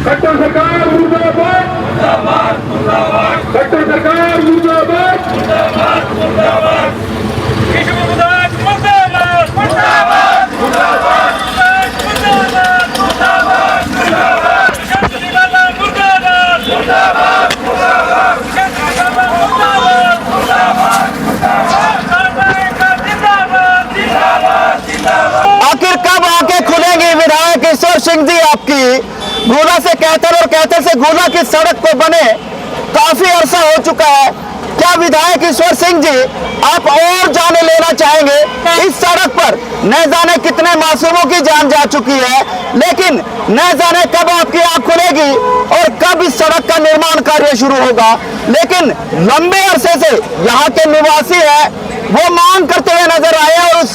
खट्टर सरकार मुर्दाबाद, खट्टर सरकार मुर्दाबाद, आखिर कब आंखें खुलेंगी विधायक ईश्वर सिंह जी आपकी? गोला से कैथल और कैथल से गोला की सड़क को बने काफी अरसा हो चुका है। क्या विधायक ईश्वर सिंह जी आप और जाने लेना चाहेंगे? इस सड़क पर न जाने कितने मासूमों की जान जा चुकी है, लेकिन न जाने कब आपकी आंख खुलेगी और कब इस सड़क का निर्माण कार्य शुरू होगा। लेकिन लंबे अरसे से यहाँ के निवासी है वो मांग करते हुए नजर आए और उस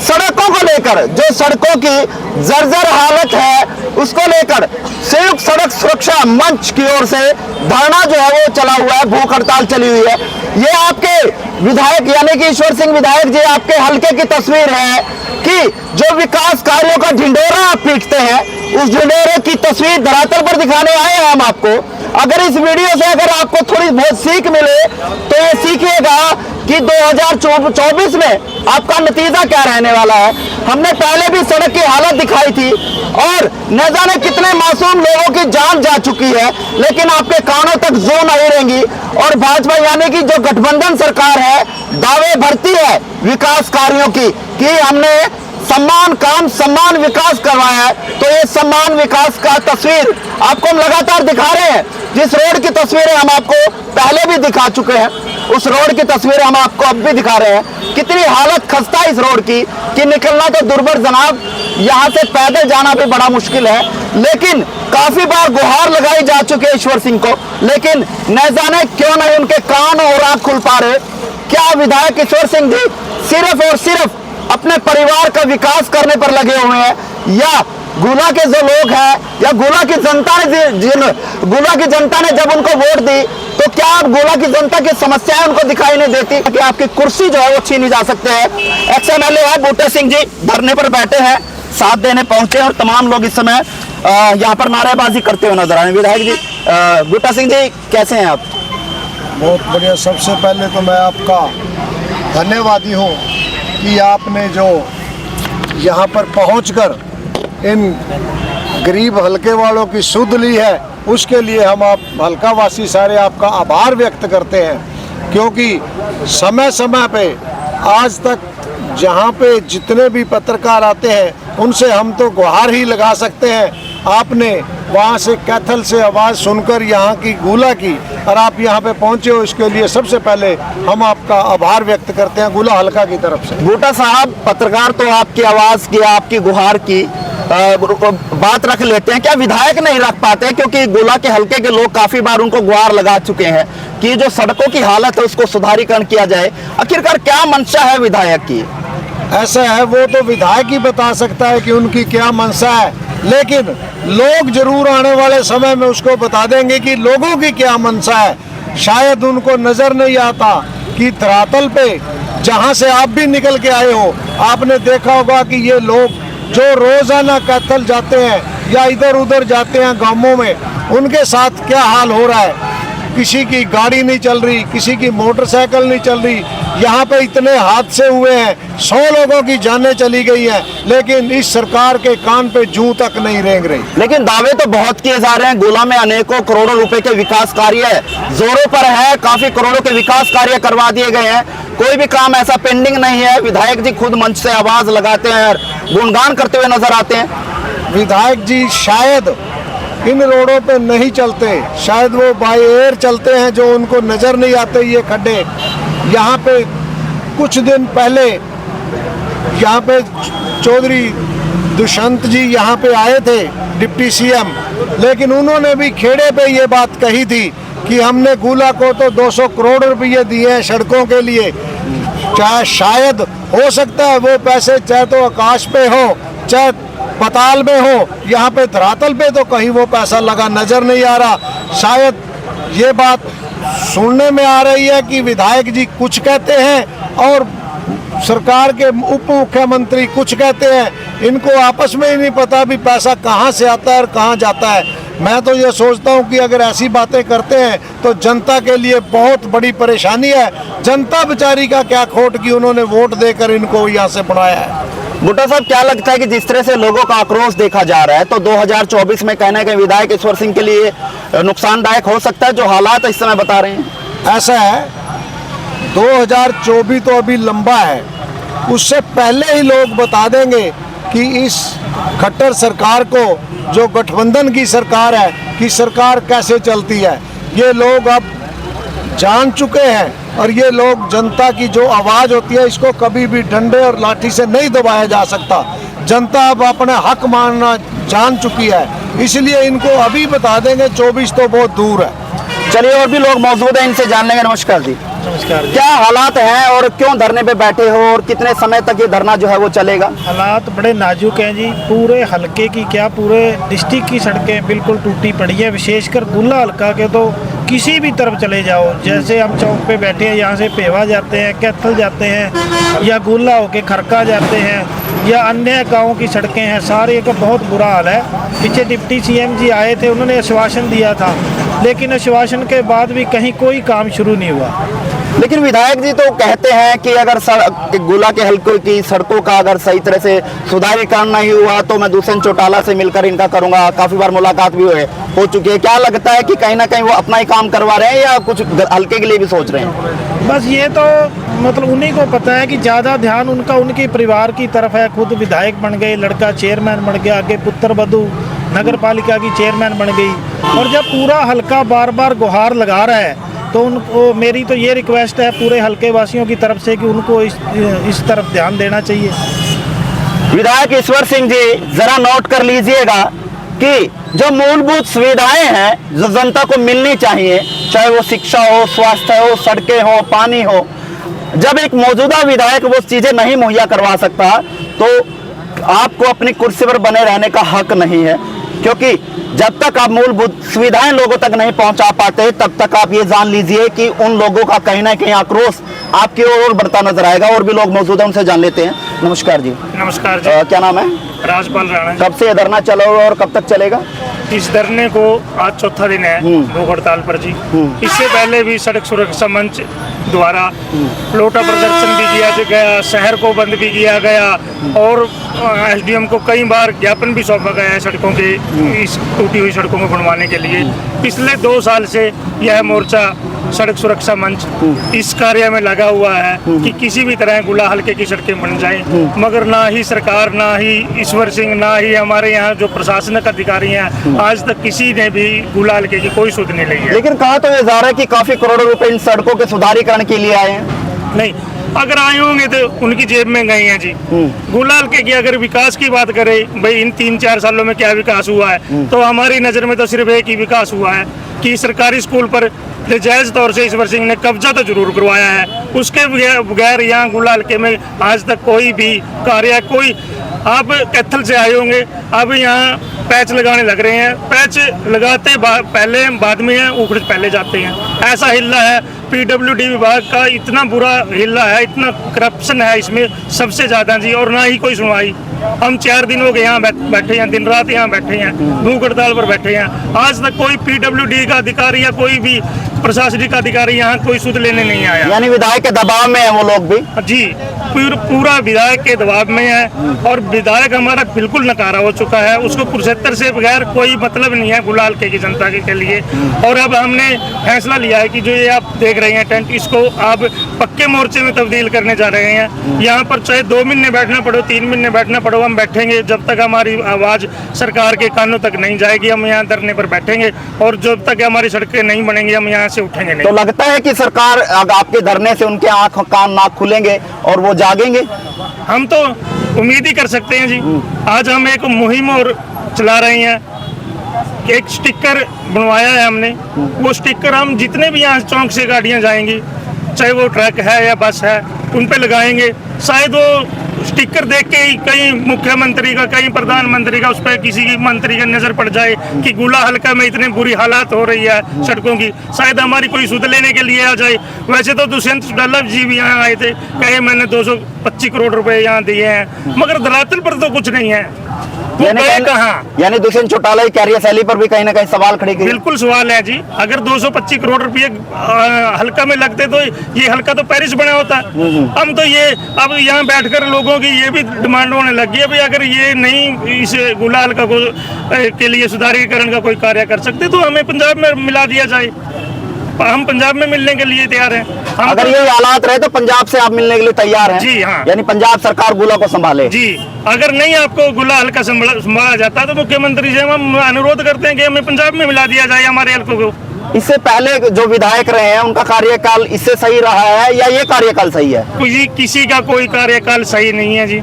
सड़कों को लेकर, जो सड़कों की जर्जर हालत है उसको लेकर संयुक्त सड़क सुरक्षा मंच की ओर से धरना जो है वो चला हुआ है, भूख हड़ताल चली हुई है। ये आपके विधायक यानी कि ईश्वर सिंह विधायक जी आपके हल्के की तस्वीर है कि जो विकास कार्यों का ढिंढोरा आप पीटते हैं, उस ढिंढोरे की तस्वीर धरातल पर दिखाने आए हैं हम आपको। अगर इस वीडियो से अगर आपको थोड़ी बहुत सीख मिले तो ये सीखिएगा कि 2024 में आपका नतीजा क्या रहने वाला है। हमने पहले भी सड़क की हालत दिखाई थी और न जाने कितने मासूम लोगों की जान जा चुकी है, लेकिन आपके कानों तक जो नहीं रहेंगी। और भाजपा यानी कि जो गठबंधन सरकार है दावे भरती है विकास कार्यों की कि हमने सम्मान काम सम्मान विकास करवाया है, तो ये सम्मान विकास का तस्वीर आपको हम लगातार दिखा रहे हैं। जिस रोड की तस्वीरें हम आपको पहले भी दिखा चुके हैं, उस रोड की तस्वीरें हम आपको अब भी दिखा रहे हैं। कितनी हालत खस्ता है इस रोड की कि निकलना तो दुर्भर जनाब, यहाँ से पैदल जाना भी बड़ा मुश्किल है। लेकिन काफी बार गुहार लगाई जा चुकी है ईश्वर सिंह को, लेकिन न जाने क्यों नहीं उनके कान और आंख खुल पा रहे। क्या विधायक ईश्वर सिंह जी सिर्फ और सिर्फ अपने परिवार का विकास करने पर लगे हुए हैं, या गोला के जो लोग हैं या गोला की जनता ने गोला की जनता ने जब उनको वोट दी तो क्या आप गोला की जनता की समस्याएं उनको दिखाई नहीं देती कि आपकी कुर्सी जो है वो छीनी जा सकते हैं? एक्स-एम-एल-ए है बूटा सिंह जी धरने पर बैठे हैं, साथ देने पहुंचे और तमाम लोग इस समय यहाँ पर नारेबाजी करते हुए नजर आ रहे हैं। विधायक जी बूटा सिंह जी कैसे हैं आप? बहुत बढ़िया। सबसे पहले तो मैं आपका धन्यवादी हूँ कि आपने जो यहाँ पर पहुँचकर इन गरीब हलके वालों की सुध ली है, उसके लिए हम आप हलका वासी सारे आपका आभार व्यक्त करते हैं। क्योंकि समय समय पे आज तक जहाँ पे जितने भी पत्रकार आते हैं उनसे हम तो गुहार ही लगा सकते हैं। आपने वहाँ से कैथल से आवाज़ सुनकर यहाँ की गोला की और आप यहाँ पे पहुँचे हो, इसके लिए सबसे पहले हम आपका आभार व्यक्त करते हैं गोला हलका की तरफ से। बूटा साहब पत्रकार तो आपकी आवाज़ की आपकी गुहार की बात रख लेते हैं, क्या विधायक नहीं रख पाते? क्योंकि गोला के हलके के लोग काफी बार उनको गुहार लगा चुके हैं कि जो सड़कों की हालत है उसको सुधारीकरण किया जाए। आखिरकार क्या मंशा है विधायक की? ऐसा है, वो तो विधायक ही बता सकता है कि उनकी क्या मंशा है, लेकिन लोग जरूर आने वाले समय में उसको बता देंगे कि लोगों की क्या मंशा है। शायद उनको नजर नहीं आता कि धरातल पे जहाँ से आप भी निकल के आए हो, आपने देखा होगा कि ये लोग जो रोजाना कैथल जाते हैं या इधर उधर जाते हैं गांवों में, उनके साथ क्या हाल हो रहा है। किसी की गाड़ी नहीं चल रही, किसी की मोटरसाइकिल नहीं चल रही। यहाँ पे इतने हादसे हुए हैं, 100 लोगों की जानें चली गई हैं, लेकिन इस सरकार के कान पे जूं तक नहीं रेंग रही। लेकिन दावे तो बहुत किए जा रहे हैं, गोला में अनेकों करोड़ों रुपए के विकास कार्य जोरों पर है, काफी करोड़ों के विकास कार्य करवा दिए गए हैं, कोई भी काम ऐसा पेंडिंग नहीं है। विधायक जी खुद मंच से आवाज लगाते हैं और गुणगान करते हुए नजर आते हैं। विधायक जी शायद इन रोडों पे नहीं चलते, शायद वो बाय एयर चलते हैं, जो उनको नजर नहीं आते ये खड्डे। यहाँ पे कुछ दिन पहले यहाँ पे चौधरी दुष्यंत जी यहाँ पे आए थे, डिप्टी सीएम, लेकिन उन्होंने भी खेड़े पे ये बात कही थी कि हमने गोला को तो 200 करोड़ रुपये दिए हैं सड़कों के लिए। चाहे शायद हो सकता है वो पैसे चाहे तो आकाश पे हो चाहे पताल में हो, यहाँ पे धरातल पे तो कहीं वो पैसा लगा नजर नहीं आ रहा। शायद ये बात सुनने में आ रही है कि विधायक जी कुछ कहते हैं और सरकार के उप मुख्यमंत्री कुछ कहते हैं, इनको आपस में ही नहीं पता भी पैसा कहाँ से आता है और कहाँ जाता है। मैं तो ये सोचता हूँ कि अगर ऐसी बातें करते हैं तो जनता के लिए बहुत बड़ी परेशानी है। जनता बेचारी का क्या खोट कि उन्होंने वोट देकर इनको यहाँ से बनाया है। भुट्टा साहब, क्या लगता है कि जिस तरह से लोगों का आक्रोश देखा जा रहा है तो 2024 में कहने के विधायक ईश्वर सिंह के लिए नुकसानदायक हो सकता है जो हालात इस समय बता रहे हैं? ऐसा है, 2024 तो अभी लंबा है, उससे पहले ही लोग बता देंगे कि इस खट्टर सरकार को, जो गठबंधन की सरकार है, कि सरकार कैसे चलती है। ये लोग अब जान चुके हैं और ये लोग, जनता की जो आवाज़ होती है, इसको कभी भी डंडे और लाठी से नहीं दबाया जा सकता। जनता अब अपना हक मानना जान चुकी है, इसलिए इनको अभी बता देंगे, 24 तो बहुत दूर है। चलिए, और भी लोग मौजूद हैं, इनसे जान लेंगे। नमस्कार जी। नमस्कार जी। क्या हालात हैं और क्यों धरने पे बैठे हो और कितने समय तक ये धरना जो है वो चलेगा? हालात बड़े नाजुक हैं जी। पूरे हलके की क्या, पूरे डिस्ट्रिक्ट की सड़कें बिल्कुल टूटी पड़ी है। विशेषकर गुल्ला हलका के तो किसी भी तरफ चले जाओ, जैसे हम चौक पे बैठे हैं, यहाँ से पेवा जाते हैं, कैथल जाते हैं, या गुल्ला होके खरका जाते हैं, या अन्य गाँव की सड़कें हैं, सारे का बहुत बुरा हाल है। पीछे डिप्टी CM जी आए थे, उन्होंने आश्वासन दिया था, लेकिन आश्वासन के बाद भी कहीं कोई काम शुरू नहीं हुआ। लेकिन विधायक जी तो कहते हैं कि अगर गुला के हलकों की सड़कों का अगर सही तरह से सुधारीकरण नहीं हुआ तो मैं दुष्यंत चौटाला से मिलकर इनका करूंगा। काफी बार मुलाकात भी हो चुकी है। क्या लगता है कि कहीं ना कहीं वो अपना ही काम करवा रहे हैं या कुछ हल्के के लिए भी सोच रहे हैं? बस ये तो मतलब उन्हीं को पता है कि ज़्यादा ध्यान उनका उनके परिवार की तरफ है। खुद विधायक बन गए, लड़का चेयरमैन बन गया, आगे पुत्र वधू नगर पालिका की चेयरमैन बन गई, और जब पूरा हलका बार बार गुहार लगा रहा है तो उनको, मेरी तो ये रिक्वेस्ट है पूरे हलके वासियों की तरफ से कि उनको इस तरफ ध्यान देना चाहिए। विधायक ईश्वर सिंह जी, जरा नोट कर लीजिएगा कि जो मूलभूत सुविधाएं हैं जो जनता को मिलनी चाहिए, चाहे वो शिक्षा हो, स्वास्थ्य हो, सड़कें हो, पानी हो, जब एक मौजूदा विधायक वो चीजें नहीं मुहैया करवा सकता तो आपको अपनी कुर्सी पर बने रहने का हक नहीं है। क्योंकि जब तक आप मूलभूत सुविधाएं लोगों तक नहीं पहुंचा पाते तब तक आप ये जान लीजिए कि उन लोगों का कहीं ना कहीं आक्रोश आपकी ओर बढ़ता नजर आएगा। और भी लोग मौजूद हैं, उनसे जान लेते हैं। नमस्कार जी। नमस्कार जी। क्या नाम है? राजपाल राणा। कब से ये धरना चला हुआ और कब तक चलेगा? इस धरने को आज चौथा दिन है भूख हड़ताल पर जी। इससे पहले भी सड़क सुरक्षा मंच द्वारा लोटा प्रदर्शन भी किया गया, शहर को बंद भी किया गया, और SDM को कई बार ज्ञापन भी सौंपा गया है सड़कों के, इस टूटी हुई सड़कों को बनवाने के लिए। पिछले 2 साल से यह मोर्चा सड़क सुरक्षा मंच इस कार्य में लगा हुआ है कि किसी भी तरह गुला हलके की सड़कें बन जाएं, मगर ना ही सरकार, ना ही ईश्वर सिंह, ना ही हमारे यहाँ जो प्रशासनिक अधिकारी हैं, आज तक किसी ने भी गुला हलके की कोई सुध नहीं ली है। लेकिन कहा तो ये जा रहा है कि काफी करोड़ों रुपए इन सड़कों के सुधारीकरण के लिए आए हैं। नहीं, अगर आए होंगे तो उनकी जेब में गए हैं जी। गुला हलके की अगर विकास की बात करें, भाई इन 3-4 सालों में क्या विकास हुआ है, तो हमारी नज़र में तो सिर्फ एक ही विकास हुआ है कि सरकारी स्कूल पर जायज़ तौर से ईश्वर सिंह ने कब्जा तो जरूर करवाया है। उसके बगैर यहाँ गुला हलके में आज तक कोई भी कार्य, कोई, आप कैथल से आए होंगे, अब यहाँ पैच लगाने लग रहे हैं, पैच लगाते पहले बाद में हैं, उखड़ पहले जाते हैं, ऐसा हिल्ला है। PWD विभाग का इतना बुरा हिल्ला है, इतना करप्शन है इसमें सबसे ज़्यादा जी, और ना ही कोई सुनवाई। हम 4 दिन हो गए यहाँ बैठे हैं, दिन रात यहाँ बैठे हैं, भूख हड़ताल पर बैठे हैं, आज तक कोई PWD का अधिकारी या कोई भी प्रशासनिक अधिकारी यहाँ कोई सुध लेने नहीं आया। यानी विधायक के दबाव में है वो लोग भी जी, पूरा विधायक के दबाव में है, और विधायक हमारा बिल्कुल नकारा हो चुका है। उसको कुरुक्षेत्र से बगैर कोई मतलब नहीं है गुलाल के जनता के लिए। और अब हमने फैसला लिया है कि जो ये आप देख रहे हैं टेंट, इसको आप पक्के मोर्चे में तब्दील करने जा रहे हैं। यहाँ पर चाहे 2 महीने बैठना पड़ो, 3 महीने बैठना पड़ो, हम बैठेंगे जब तक हमारी आवाज़ सरकार के कानों तक नहीं जाएगी। हम यहाँ धरने पर बैठेंगे और जब तक हमारी सड़कें नहीं बनेंगी हम यहाँ से उठेंगे नहीं। तो लगता है कि सरकार आपके धरने से उनके आंख कान नाक खुलेंगे और वो जागेंगे? हम तो उम्मीद ही कर सकते हैं जी। आज हम एक मुहिम और चला रहे हैं, एक स्टिकर बनवाया है हमने, वो स्टिकर हम जितने भी यहाँ चौक से गाड़ियाँ जाएंगी, चाहे वो ट्रक है या बस है, उन पे लगाएंगे। शायद वो स्टिकर देख के ही कहीं मुख्यमंत्री का, कहीं प्रधानमंत्री का, उस पर किसी की मंत्री का नजर पड़ जाए कि गोला हल्का में इतनी बुरी हालात हो रही है सड़कों की, शायद हमारी कोई सुध लेने के लिए आ जाए। वैसे तो दुष्यंत चौटाला जी भी यहाँ आए थे, कहे मैंने 225 करोड़ रुपए यहाँ दिए हैं, मगर धरातल पर तो कुछ नहीं है। यानी दुष्यंत चौटाला की कार्यशैली पर भी कहीं ना कहीं सवाल खड़े किए। बिल्कुल सवाल है जी। अगर 225 करोड़ रुपए हल्का में लगते तो ये हल्का तो पेरिस बना होता। हम तो ये अब यहाँ बैठकर लोगों की ये भी डिमांड होने लगी है, भाई अगर ये नहीं इस गोला हल्का को के लिए सुधारीकरण का कोई कार्य कर सकते तो हमें पंजाब में मिला दिया जाए। हम पंजाब में मिलने के लिए तैयार हैं। अगर ये हालात रहे तो पंजाब से आप मिलने के लिए तैयार हैं? जी हाँ। यानी पंजाब सरकार गोला को संभाले? जी, अगर नहीं आपको गोला हल्का संभाला जाता तो मुख्यमंत्री से हम अनुरोध करते हैं कि हमें पंजाब में मिला दिया जाए हमारे हल्कों को। इससे पहले जो विधायक रहे हैं उनका कार्यकाल इससे सही रहा है या ये कार्यकाल सही है? किसी का कोई कार्यकाल सही नहीं है जी।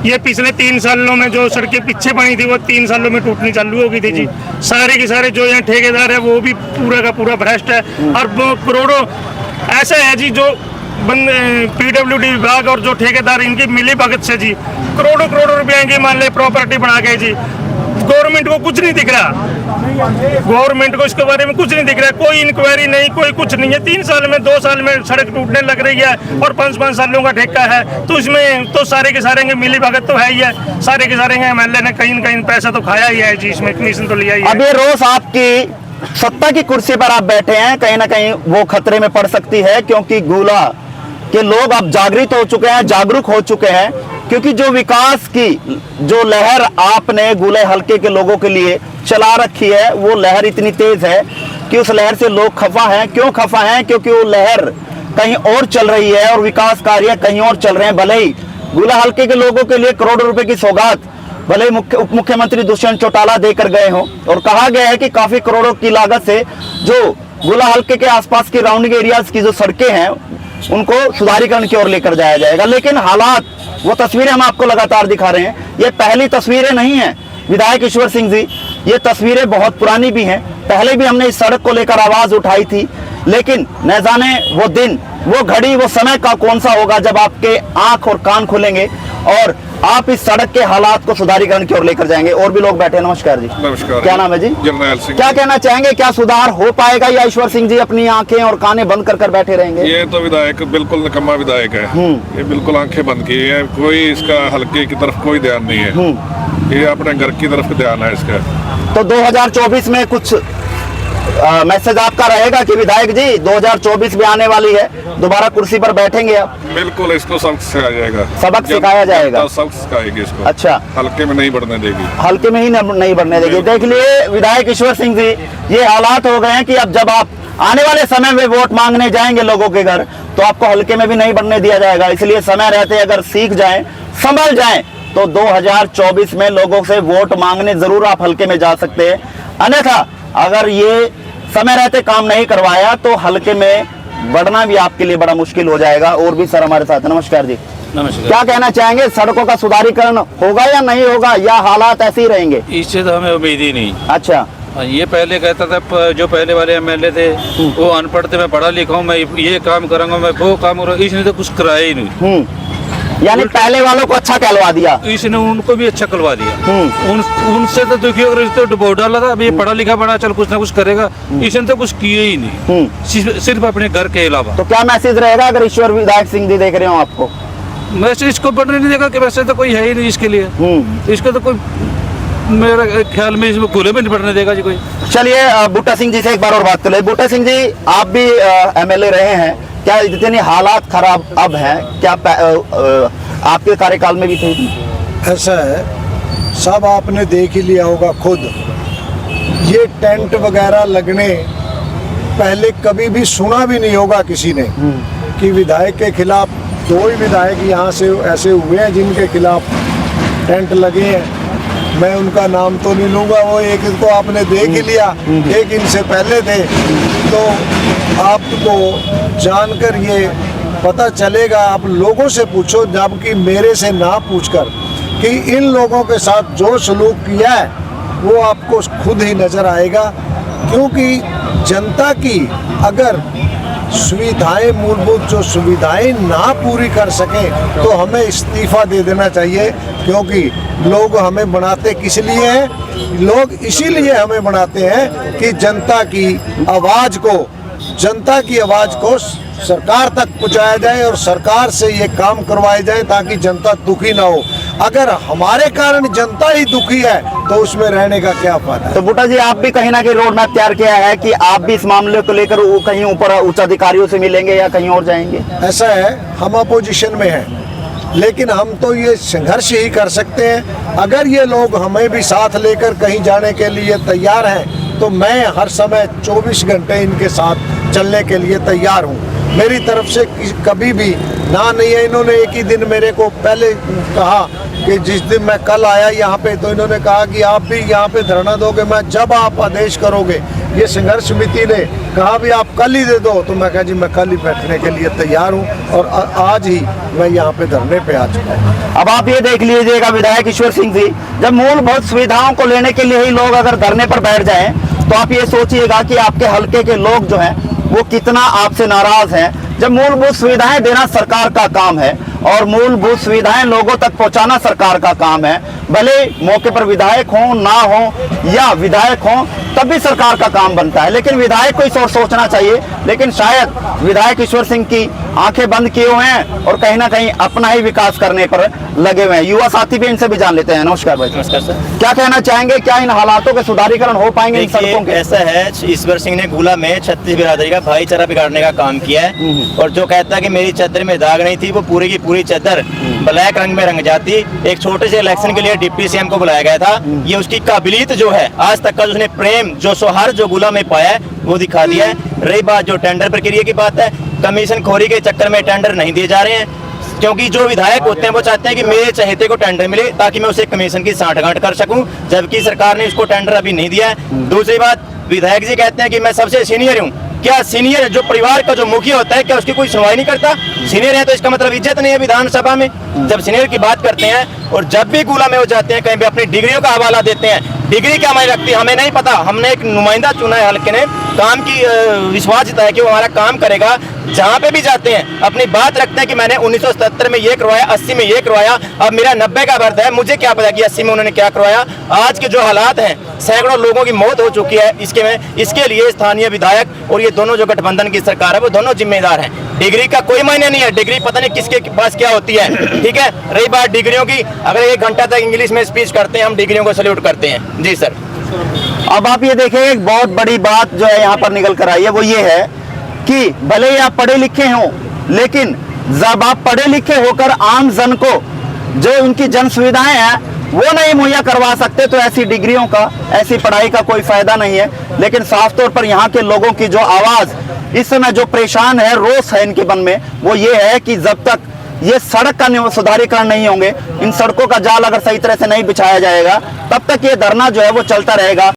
ये पिछले 3 सालों में जो सड़कें पीछे बनी थी वो 3 सालों में टूटनी चालू हो गई थी जी। सारे के सारे जो यहाँ ठेकेदार है वो भी पूरा का पूरा भ्रष्ट है और करोड़ों ऐसा है जी जो PWD विभाग और जो ठेकेदार इनकी मिली भगत से जी करोड़ों करोड़ों रुपए की मान ले प्रॉपर्टी बना गए जी। गवर्नमेंट को कुछ नहीं दिख रहा, गवर्नमेंट को इसके बारे में कुछ नहीं दिख रहा है, कोई इंक्वायरी नहीं, कोई कुछ नहीं है। 3 साल में 2 साल में सड़क टूटने लग रही है और 5-5 सालों का ठेका है, तो इसमें तो सारे के सारे मिली भगत तो है ही है। सारे के सारे MLA ने कहीं न कहीं पैसा तो खाया ही है जी, इसमें कमीशन तो लिया ही है। अब ये रोज आपकी सत्ता की कुर्सी पर आप बैठे हैं, कहीं ना कहीं वो खतरे में पड़ सकती है, क्योंकि गोला के लोग अब जागृत हो चुके हैं, जागरूक हो चुके हैं, क्योंकि जो विकास की जो लहर आपने गोले हल्के के लोगों के लिए चला रखी है वो लहर इतनी तेज है कि उस लहर से लोग खफा हैं। क्यों खफा हैं? क्योंकि वो लहर कहीं और चल रही है और विकास कार्य कहीं और चल रहे हैं। भले ही गोला हल्के के लोगों के लिए करोड़ों रुपए की सौगात भले ही उप मुख्यमंत्री दुष्यंत चौटाला देकर गए हों और कहा गया है कि काफी करोड़ों की लागत से जो गोला हल्के के आसपास की राउंडिंग एरियाज की जो सड़कें हैं उनको सुधारीकरण की ओर लेकर जाया जाएगा, लेकिन हालात वो तस्वीरें हम आपको लगातार दिखा रहे हैं। ये पहली तस्वीरें नहीं है विधायक ईश्वर सिंह जी, ये तस्वीरें बहुत पुरानी भी हैं। पहले भी हमने इस सड़क को लेकर आवाज उठाई थी, लेकिन न जाने वो दिन, वो घड़ी, वो समय का कौन सा होगा जब आपके आंख और कान खुलेंगे और आप इस सड़क के हालात को सुधारीकरण की ओर लेकर जाएंगे। और भी लोग बैठे। नमस्कार जी। नमस्कार। क्या नाम है जी? जर्नैल सिंह। क्या कहना चाहेंगे, क्या सुधार हो पाएगा या ईश्वर सिंह जी अपनी आंखें और काने बंद कर बैठे रहेंगे? ये तो विधायक बिल्कुल निकम्मा विधायक है। ये बिल्कुल आंखें बंद की है, कोई इसका हल्के की तरफ कोई ध्यान नहीं है, ये अपने घर की तरफ ध्यान है इसका। तो 2024 में कुछ मैसेज आपका रहेगा कि विधायक जी 2024 भी आने वाली है, दोबारा कुर्सी पर बैठेंगे आप? बिल्कुल, इसको सबक सिखाया जाएगा, सबक सिखाया जाएगा, सबक सिखाएगी इसको। अच्छा, हल्के में नहीं बढ़ने देगी, हल्के में ही नहीं बढ़ने देगी। देख लिए विधायक ईश्वर सिंह जी, ये हालात हो गए हैं कि अब जब आप आने वाले समय में वोट मांगने जाएंगे लोगों के घर तो आपको हल्के में भी नहीं बढ़ने दिया जाएगा। इसलिए समय रहते अगर सीख जाएं, संभल जाएं तो 2024 में लोगों से वोट मांगने जरूर आप हल्के में जा सकते हैं। अन्यथा अगर ये समय रहते काम नहीं करवाया तो हल्के में बढ़ना भी आपके लिए बड़ा मुश्किल हो जाएगा। और भी सर हमारे साथ। नमस्कार जी। नमस्कार। क्या कहना चाहेंगे, सड़कों का सुधारीकरण होगा या नहीं होगा या हालात ऐसे ही रहेंगे? इससे तो हमें उम्मीद ही नहीं। अच्छा, ये पहले कहता था, जो पहले वाले MLA थे वो अनपढ़ थे, मैं पढ़ा लिखा हूँ, मैं ये काम करूँगा, मैं वो काम करूँगा, इसने तो कुछ कराया ही नहीं। यानी पहले वालों को अच्छा कहलवा दिया, इसने उनको भी अच्छा करवा दिया। उनसे तो दुखी होकर तो वोट डाला था, अब ये पढ़ा लिखा बना, चल कुछ ना कुछ करेगा, इसने तो कुछ किए ही नहीं, सिर्फ अपने घर के अलावा। तो क्या मैसेज रहेगा अगर ईश्वर विधायक सिंह जी देख रहे हो आपको? वैसे इसको बढ़ने नहीं देगा कि वैसे तो कोई है ही नहीं इसके लिए, इसको तो कोई मेरा ख्याल में इसमें खुले में नहीं बढ़ने देगा जी कोई। चलिए बूटा सिंह जी से एक बार और बात कर ले। बूटा सिंह जी, आप भी MLA रहे हैं, क्या जितने हालात खराब अब हैं क्या आपके कार्यकाल में भी थे? ऐसा है, सब आपने देख ही लिया होगा खुद। ये टेंट वगैरह लगने पहले कभी भी सुना भी नहीं होगा किसी ने कि विधायक के खिलाफ 2 ही विधायक यहाँ से ऐसे हुए हैं जिनके खिलाफ टेंट लगे हैं। मैं उनका नाम तो नहीं लूँगा, वो एक तो आपने देख ही लिया, एक इनसे पहले थे। तो आपको जानकर ये पता चलेगा, आप लोगों से पूछो, जबकि मेरे से ना पूछकर, कि इन लोगों के साथ जो सलूक किया है वो आपको खुद ही नज़र आएगा। क्योंकि जनता की अगर सुविधाएं, मूलभूत जो सुविधाएं ना पूरी कर सकें तो हमें इस्तीफा दे देना चाहिए, क्योंकि लोग हमें बनाते किस लिए हैं? लोग इसीलिए हमें बनाते हैं कि जनता की आवाज़ को सरकार तक पहुंचाया जाए और सरकार से ये काम करवाए जाए ताकि जनता दुखी ना हो। अगर हमारे कारण जनता ही दुखी है तो उसमें रहने का क्या फायदा है? तो बूटा जी, आप भी कहीं ना कहीं रोड मैप तैयार किया है कि आप भी इस मामले को लेकर कहीं ऊपर उच्च अधिकारियों से मिलेंगे या कहीं और जाएंगे? ऐसा है, हम अपोजिशन में हैं, लेकिन हम तो ये संघर्ष ही कर सकते हैं। अगर ये लोग हमें भी साथ लेकर कहीं जाने के लिए तैयार हैं तो मैं हर समय 24 घंटे इनके साथ चलने के लिए तैयार हूँ। मेरी तरफ से कभी भी ना नहीं है। इन्होंने एक ही दिन मेरे को पहले कहा कि जिस दिन मैं कल आया यहाँ पे तो इन्होंने कहा कि आप भी यहाँ पे धरना दोगे। मैं जब आप आदेश करोगे, ये संघर्ष समिति ने कहा भी आप कल ही दे दो, तो मैं कहा जी मैं कल ही बैठने के लिए तैयार हूँ और आज ही मैं यहाँ पे धरने पे आ चुका हूँ। अब आप ये देख लीजिएगा विधायक ईश्वर सिंह जी, जब मूलभूत सुविधाओं को लेने के लिए ही लोग अगर धरने पर बैठ जाएं तो आप ये सोचिएगा कि आपके हल्के के लोग जो हैं वो कितना आपसे नाराज हैं। जब मूलभूत सुविधाएं देना सरकार का काम है और मूलभूत सुविधाएं लोगों तक पहुंचाना सरकार का काम है, भले मौके पर विधायक हो ना हो या विधायक हो तब भी सरकार का काम बनता है, लेकिन विधायक को इस ओर सोचना चाहिए। लेकिन शायद विधायक ईश्वर सिंह की आंखें बंद किए हुए हैं और कहीं ना कहीं अपना ही विकास करने पर लगे हुए हैं। युवा साथी भी इनसे भी जान लेते हैं। नमस्कार भाई। नमस्कार सर। क्या कहना चाहेंगे, क्या इन हालातों के सुधारीकरण हो पाएंगे इन सड़कों के? ऐसा है, ईश्वर सिंह ने गुला में 36 बिरादरी का भाईचारा बिगाड़ने का काम किया है और जो कहता है कि मेरी चादर में दाग नहीं थी, वो पूरी की पूरी चादर ब्लैक रंग में रंग जाती। एक छोटे से इलेक्शन के लिए डिप्टी सीएम को बुलाया गया था। ये उसकी काबिलियत जो है, आज तक का उसने प्रेम जो सौहार्द जो गुला में पाया है वो दिखा दिया है। रही बात जो टेंडर प्रक्रिया की बात है, कमीशन खोरी के चक्कर में टेंडर नहीं दिए जा रहे हैं, क्योंकि जो विधायक होते हैं वो चाहते हैं कि मेरे चहेते को टेंडर मिले ताकि मैं उसे कमीशन की सांठगांठ कर सकूं, जबकि सरकार ने उसको टेंडर अभी नहीं दिया है। दूसरी बात, विधायक जी कहते हैं कि मैं सबसे सीनियर हूं। क्या सीनियर जो परिवार का जो मुखिया होता है, क्या उसकी कोई सुनवाई नहीं करता? सीनियर है तो इसका मतलब इज्जत नहीं है विधानसभा में। जब सीनियर की बात करते हैं और जब भी गुला में हो जाते हैं, कहीं भी अपनी डिग्रियों का हवाला देते हैं। डिग्री क्या मायने रखती है हमें नहीं पता। हमने एक नुमाइंदा चुना है हल्के ने, काम की विश्वास जताया कि वो हमारा काम करेगा। जहाँ पे भी जाते हैं अपनी बात रखते हैं कि मैंने 1977 में ये करवाया, 80 में ये करवाया, अब मेरा 90 का बर्थ है, मुझे क्या पता कि 80 में उन्होंने क्या करवाया। आज के जो हालात हैं, सैकड़ों लोगों की मौत हो चुकी है इसके लिए स्थानीय विधायक और ये दोनों जो गठबंधन की सरकार है वो दोनों जिम्मेदार हैं। डिग्री का कोई मायने नहीं है, डिग्री पता नहीं किसके पास क्या होती है। ठीक है, रही बात डिग्रियों की, अगर 1 घंटा तक इंग्लिश में स्पीच करते हैं, हम डिग्रियों को सैल्यूट करते हैं। जी सर। अब आप ये देखें, एक बहुत बड़ी बात जो है यहाँ पर निकल कर आई है वो ये है कि भले ही आप पढ़े लिखे हों, लेकिन जब आप पढ़े लिखे होकर आम जन को जो उनकी जन सुविधाएं हैं वो नहीं मुहैया करवा सकते तो ऐसी डिग्रियों का, ऐसी पढ़ाई का कोई फायदा नहीं है। लेकिन साफ तौर पर यहाँ के लोगों की जो आवाज इस समय जो परेशान है, रोष है इनके मन में, वो ये है कि जब तक ये सड़क का सुधारीकरण नहीं होंगे, इन सड़कों का जाल अगर सही तरह से नहीं बिछाया जाएगा, तब तक ये धरना जो है वो चलता रहेगा।